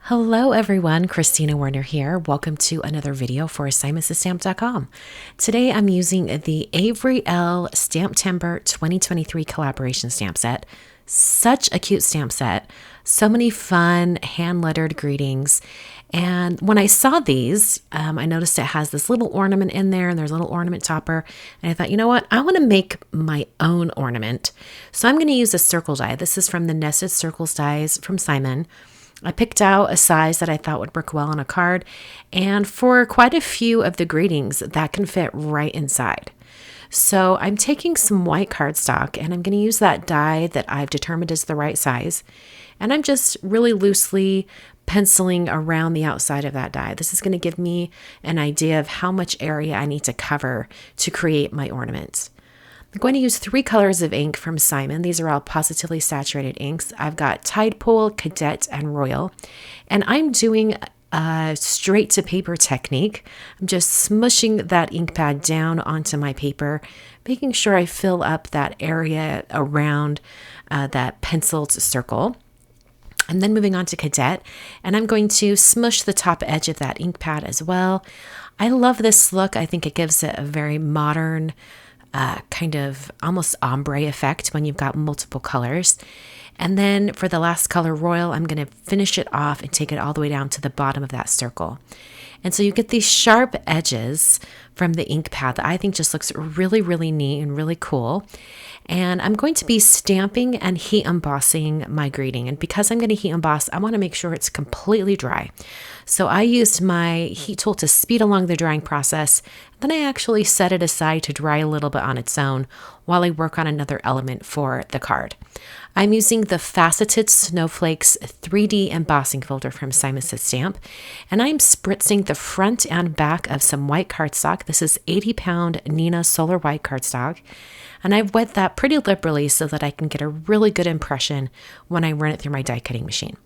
Hello everyone, Christina Werner here. Welcome to another video for assignmentsofstamp.com. Today I'm using the Avery Elle STAMPtember 2023 collaboration stamp set. Such a cute stamp set. So many fun hand-lettered greetings. And when I saw these, I noticed it has this little ornament in there and there's a little ornament topper. And I thought, you know what? I want to make my own ornament. So I'm going to use a circle die. This is from the Nested Circles dies from Simon. I picked out a size that I thought would work well on a card, and for quite a few of the greetings, that can fit right inside. So I'm taking some white cardstock, and I'm going to use that die that I've determined is the right size, and I'm just really loosely penciling around the outside of that die. This is going to give me an idea of how much area I need to cover to create my ornament. I'm going to use 3 colors of ink from Simon. These are all positively saturated inks. I've got TIDEPOOL, CADETTE, and Royal. And I'm doing a straight to paper technique. I'm just smushing that ink pad down onto my paper, making sure I fill up that area around that penciled circle. And then moving on to CADETTE, and I'm going to smush the top edge of that ink pad as well. I love this look. I think it gives it a very modern kind of almost ombre effect when you've got multiple colors. And then for the last color, Royal, I'm going to finish it off and take it all the way down to the bottom of that circle. And so you get these sharp edges from the ink pad that I think just looks really, really neat and really cool. And I'm going to be stamping and heat embossing my greeting. And because I'm going to heat emboss, I want to make sure it's completely dry. So I used my heat tool to speed along the drying process. Then I actually set it aside to dry a little bit on its own while I work on another element for the card. I'm using the FACETED Snowflakes 3D embossing folder from Simon Says Stamp, and I'm spritzing the front and back of some white cardstock. This is 80-pound Neenah Solar White cardstock, and I've wet that pretty liberally so that I can get a really good impression when I run it through my die cutting machine.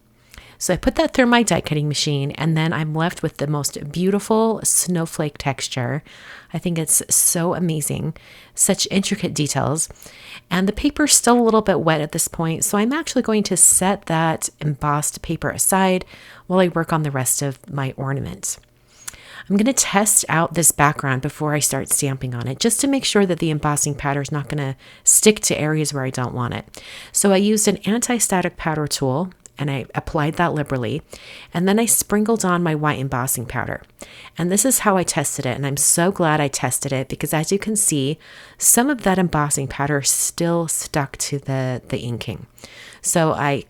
So I put that through my die cutting machine, and then I'm left with the most beautiful snowflake texture. I think it's so amazing, such intricate details. And the paper's still a little bit wet at this point, so I'm actually going to set that embossed paper aside while I work on the rest of my ornament. I'm going to test out this background before I start stamping on it, just to make sure that the embossing powder is not going to stick to areas where I don't want it. So I used an anti-static powder tool, and I applied that liberally, and then I sprinkled on my white embossing powder. And this is how I tested it, and I'm so glad I tested it because, as you can see, some of that embossing powder still stuck to the inking. So I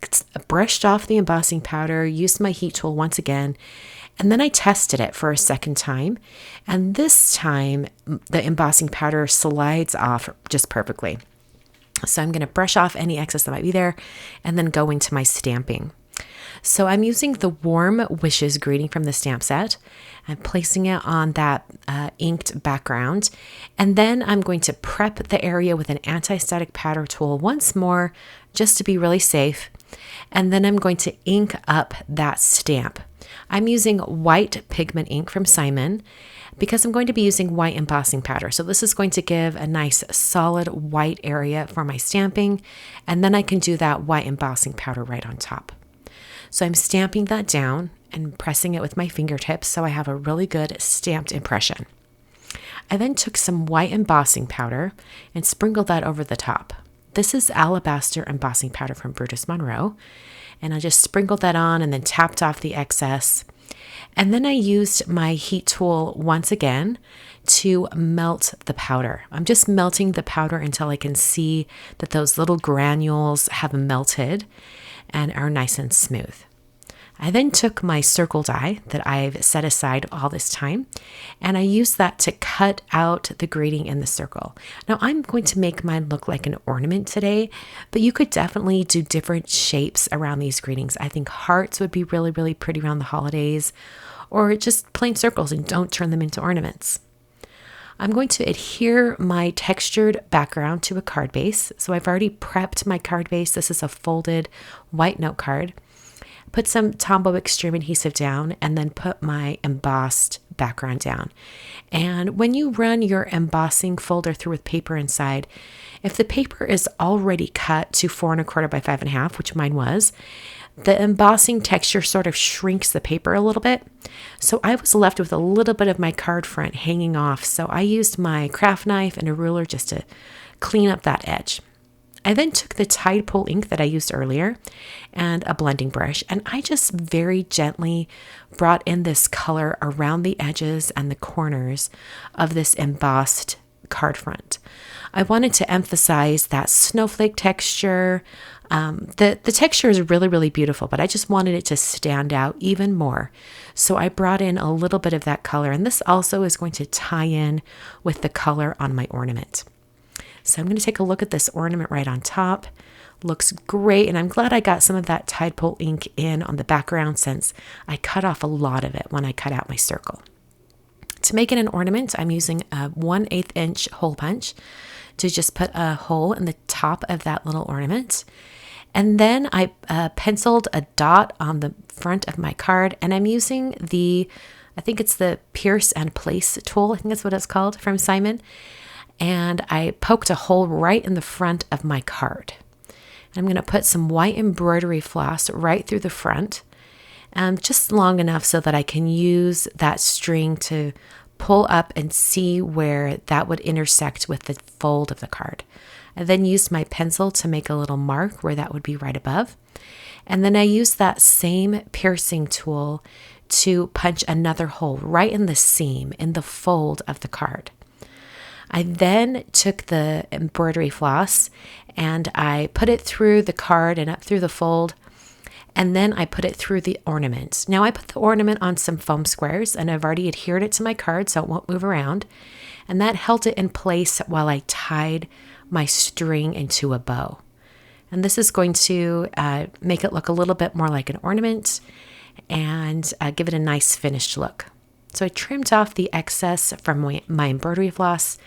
brushed off the embossing powder, used my heat tool once again, and then I tested it for a second time, and this time the embossing powder slides off just perfectly. So I'm going to brush off any excess that might be there and then go into my stamping. So I'm using the Warm Wishes greeting from the stamp set. I'm placing it on that inked background. And then I'm going to prep the area with an anti-static powder tool once more, just to be really safe. And then I'm going to ink up that stamp. I'm using white pigment ink from Simon because I'm going to be using white embossing powder. So this is going to give a nice solid white area for my stamping, and then I can do that white embossing powder right on top. So I'm stamping that down and pressing it with my fingertips so I have a really good stamped impression. I then took some white embossing powder and sprinkled that over the top. This is alabaster embossing powder from Brutus Monroe, and I just sprinkled that on and then tapped off the excess. And then I used my heat tool once again to melt the powder. I'm just melting the powder until I can see that those little granules have melted and are nice and smooth. I then took my circle die that I've set aside all this time, and I used that to cut out the greeting in the circle. Now I'm going to make mine look like an ornament today, but you could definitely do different shapes around these greetings. I think hearts would be really, really pretty around the holidays, or just plain circles and don't turn them into ornaments. I'm going to adhere my textured background to a card base. So I've already prepped my card base. This is a folded white note card. Put some Tombow Extreme adhesive down, and then put my embossed background down. And when you run your embossing folder through with paper inside, if the paper is already cut to 4 1/4 by 5 1/2, which mine was, the embossing texture sort of shrinks the paper a little bit. So I was left with a little bit of my card front hanging off. So I used my craft knife and a ruler just to clean up that edge. I then took the TIDEPOOL ink that I used earlier and a blending brush, and I just very gently brought in this color around the edges and the corners of this embossed card front. I wanted to emphasize that snowflake texture. The texture is really, really beautiful, but I just wanted it to stand out even more. So I brought in a little bit of that color, and this also is going to tie in with the color on my ornament. So I'm going to take a look at this ornament right on top. Looks great, and I'm glad I got some of that TIDEPOOL ink in on the background since I cut off a lot of it when I cut out my circle. To make it an ornament, I'm using a 1/8 inch hole punch to just put a hole in the top of that little ornament. And then I penciled a dot on the front of my card, and I'm using I think it's the Pierce and Place tool. I think that's what it's called from Simon. And I poked a hole right in the front of my card. I'm going to put some white embroidery floss right through the front, just long enough so that I can use that string to pull up and see where that would intersect with the fold of the card. I then used my pencil to make a little mark where that would be right above. And then I used that same piercing tool to punch another hole right in the seam, in the fold of the card. I then took the embroidery floss and I put it through the card and up through the fold, and then I put it through the ornament. Now I put the ornament on some foam squares, and I've already adhered it to my card so it won't move around, and that held it in place while I tied my string into a bow. And this is going to make it look a little bit more like an ornament and give it a nice finished look. So I trimmed off the excess from my embroidery floss,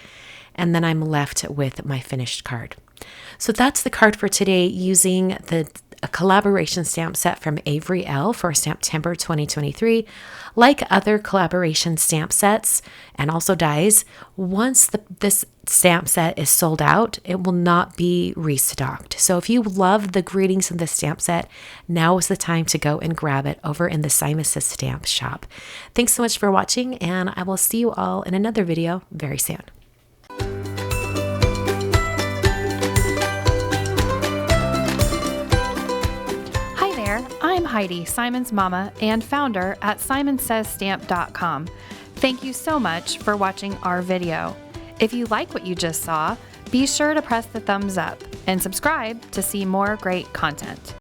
and then I'm left with my finished card. So that's the card for today, using a collaboration stamp set from Avery Elle for STAMPtember 2023. Like other collaboration stamp sets and also dies, once this stamp set is sold out, it will not be restocked. So if you love the greetings in this stamp set, now is the time to go and grab it over in the Simus Stamp shop. Thanks so much for watching, and I will see you all in another video very soon. I'm Heidi, Simon's mama and founder at SimonsSaysStamp.com. Thank you so much for watching our video. If you like what you just saw, be sure to press the thumbs up and subscribe to see more great content.